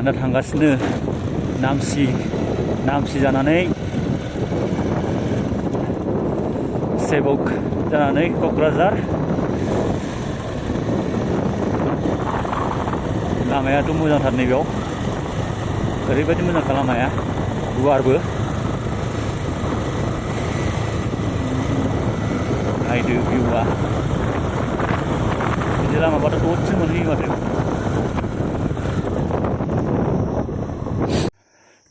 दा थांगासिनो नामसि जानानै सेबक जानानै क'क्राझार। लामायाथ' मोजांथार नैबेयाव, ओरैबायदि मोजांखा लामाया, गुवारबो। नायदो भिउआ, बिदि लामाबाथ' दसेनो मोनहैयो माथो।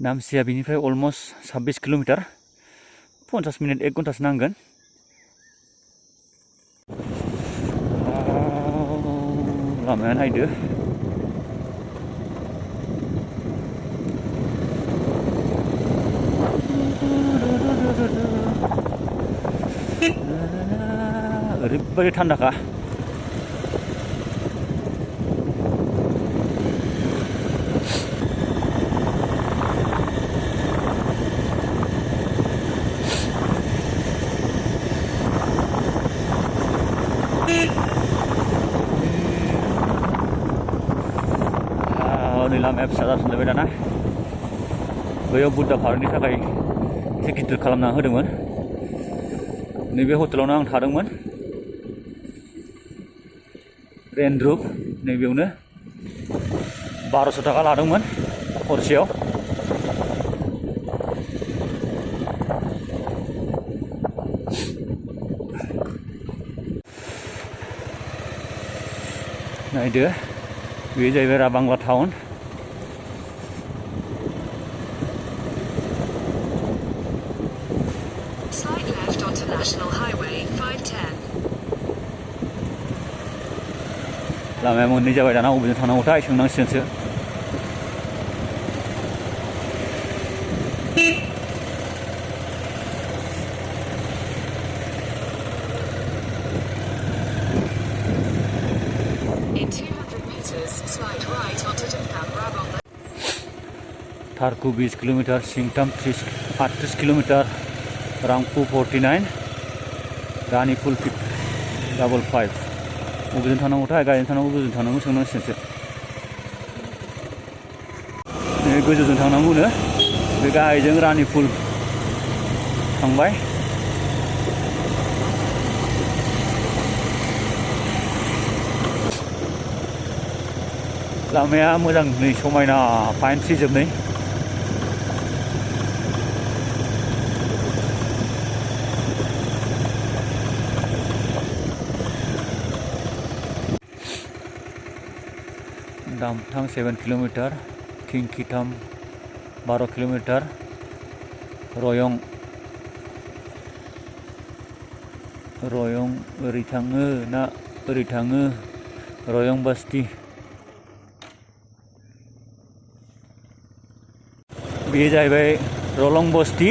नामचिया बिनिफ्राय अलमस्ट 26 किल'मिटार, 50 मिनिट 1 घन्टासो नांगोन। लामाया नायदो, ओरैबायदि थान्दाखा। नै लामाया फिसा जाफिनलायबाय दाना। बैयाव बुद्धा पार्कनि थाखाय एसे गिदिर खालामना होदोंमोन। नैबे हटेलावनो आं थादोंमोन, रेन्ट रुम। नैबेयावनो 1200 थाखा लादोंमोन हरसेयाव। नायदो, बे जाहैबाय राभांला टाउन। लामाया मोननै जाबाय दाना, बबेजों थांनांगौथाय सोंनांसिगोनसो। थारकु 20 किल'मिटार, सिंथाम 38 किल'मिटार, रांपु 49, रानिफुल 55। बबेजों थांनांगौथाय, गारिजों थांनांगौ, गोजौजों थांनांगौ सोंनांसिगोनसो। गोजौजों थांनांगौनो, बे गाहायजों रानिफुल थांबाय। लामाया मोजां, नै समायना पाइन ट्रि जोबनै। दामथां 7 किल'मिटार, थिंखिथाम 12 किल'मिटार, रयं ओरै थाङो ना ओरै थाङो, रयं बस्ति। बे जाहैबाय रलं बस्ति।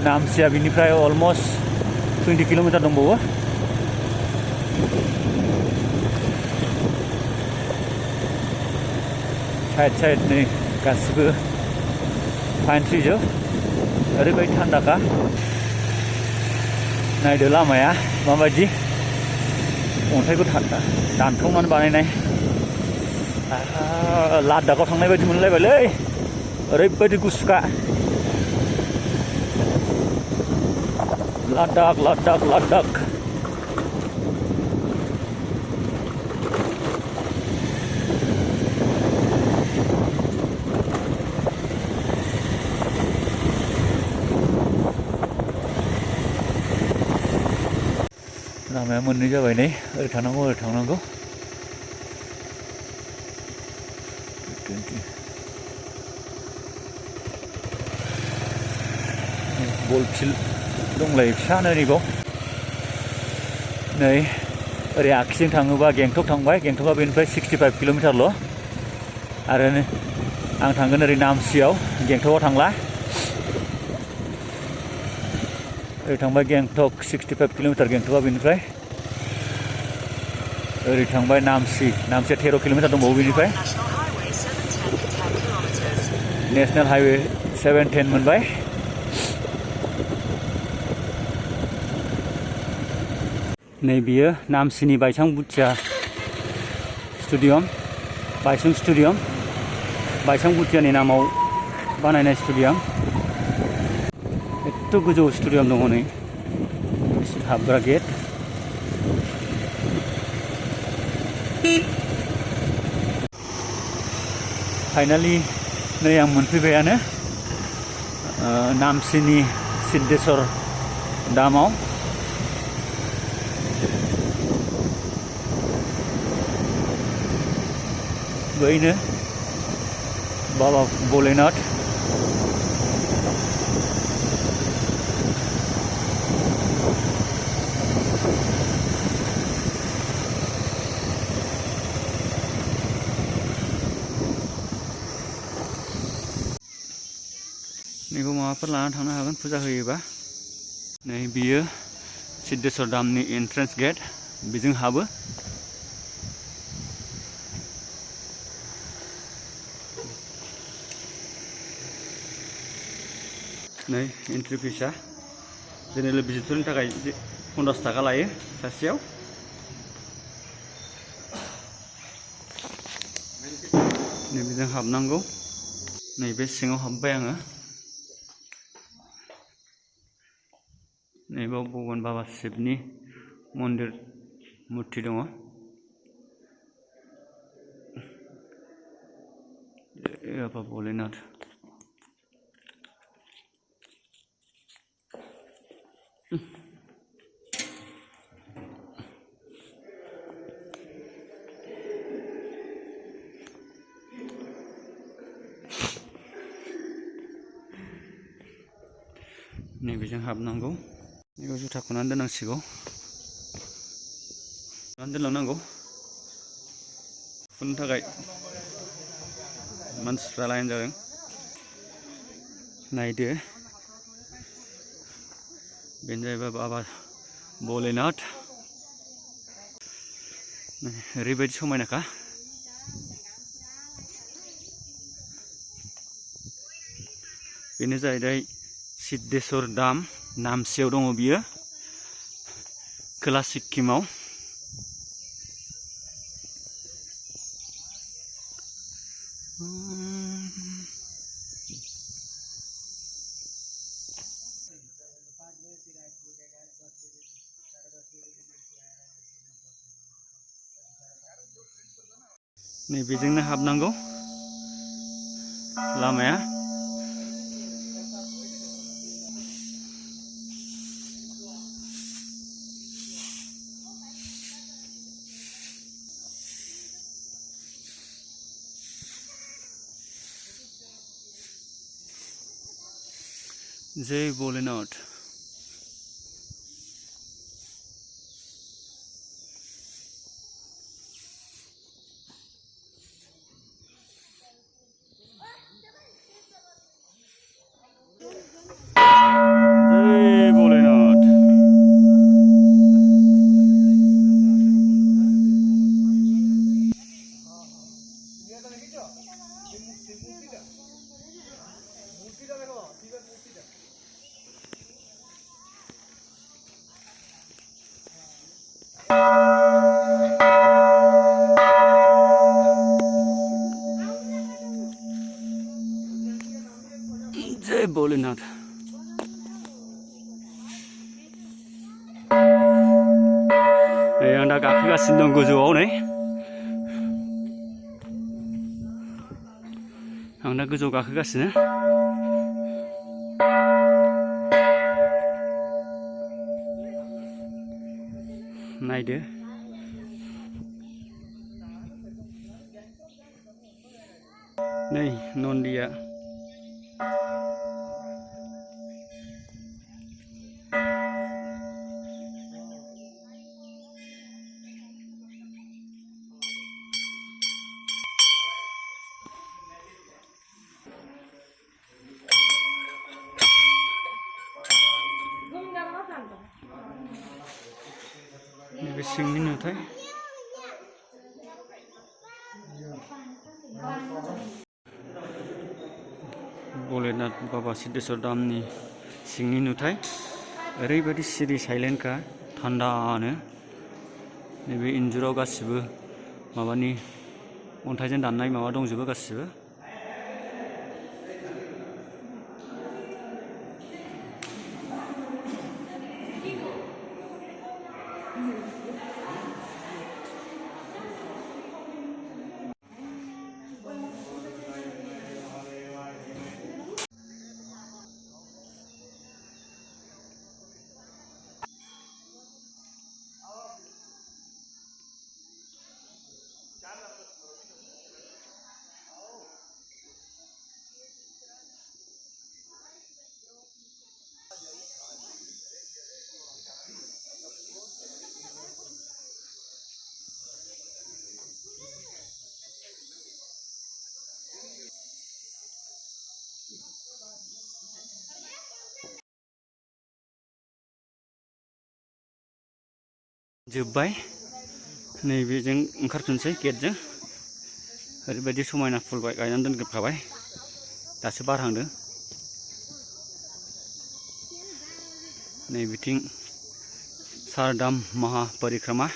नामचिया बिनिफ्राय अलमस्ट 20 किल'मिटार दंबावो। साइड नै गासिबो पाइन ट्रि जोब, ओरैबायदि थान्दाखा। नायदो लामाया माबायदि, अन्थाइखौ दानफ्लंनानै बानायनाय। लादाखआव थांनाय बायदि मोनलायबायलै, ओरैबायदि गुसुखा। लादाख। लामाया मोननै जाबाय, नै ओरै थांनांगौ ओरै थांनांगौ। बल फिल्ड दंलायो फिसानो नैबाव। नै ओरै आगसिजों थाङोबा गेंटक थांबाय, गेंटकआ बेनिफ्राय 65 किल'मिटारल'। आरो आं थांगोन ओरै नामचियाव, गेंटकआव थांला। ओरै थांबाय गेंटक 65 किल'मिटार, गेंटकआ बेनिफ्राय। ओरै थांबाय नामचिया 13 किल'मिटार दंबावो बेनिफ्राय। नेशनेल हाइवे 710 मोनबाय। नै बियो नामचिनि बायसां बुथिया स्टेडियाम, बाइसं स्टेडियाम, बाइसं भुटियानि नामाव बानायनाय स्टेडियाम। एथ' गोजौ स्टेडियाम दङ नै, हाबग्रा गेट। फाइनालि नै आं मोनफैबायानो नामचिनि सिद्धेश्वर धामाव। बैनो बाबा भोलेनाथ। नैबो माबाफोर लाना थांनो हागोन फुजा होयोबा। नै बियो सिद्धेश्वर धामनि एन्ट्रेन्स गेट, बेजों हाबो। नै एन्ट्रि फिसा जेनेरेल भिजिटरनि थाखाय 50 थाखा लायो सासेयाव। नै बेजों हाबनांगौ। नैबे सिङाव हाबबाय आङो। नैबाव भगवान बाबा शिबनि मन्दिर मुर्ति दङ। बाबा भोलेनाथ। नैबेजों हाबनांगौ। बेयाव जुथा खुनानै दोननांसिगौ, दोनलांनांगौ। खुनो थाखाय मानसिफ्रा लाइन जादों। नायदो, बेनो जाहैबाय बाबा भोलेनाथ। ओरैबायदि समायनाखा। बेनो जाहैबाय सिद्धेश्वर धाम, नामचियाव दङ बियो, खोला सिक्किमाव। नै बेजोंनो हाबनांगौ लामाया। जय भोलेनाथ। जय भोलेनाथ। जय भोलेनाथ। आं दा गाखोगासिनो दं गोजौआव। नै आं दा गोजौआव गाखोगासिनो। नायदो, नै नन्दिया। नैबे सिंनि नुथाय। भोलेनाथ बाबा सिद्धेश्वर धामनि सिंनि नुथाय। ओरैबायदि सिरि साइलेन्टखा, थान्दानो। नैबे इन्जुराव गासिबो माबानि अन्थाइजों दाननाय माबा दंजोबो गासिबो। जोब्बाय नैबेजों ओंखारफिनसै गेटजों। ओरैबायदि समायना फुल गायनानै दोनजोबखाबाय, दासो बारहांदों। नै बिथिं चारधाम महापरिक्रमा।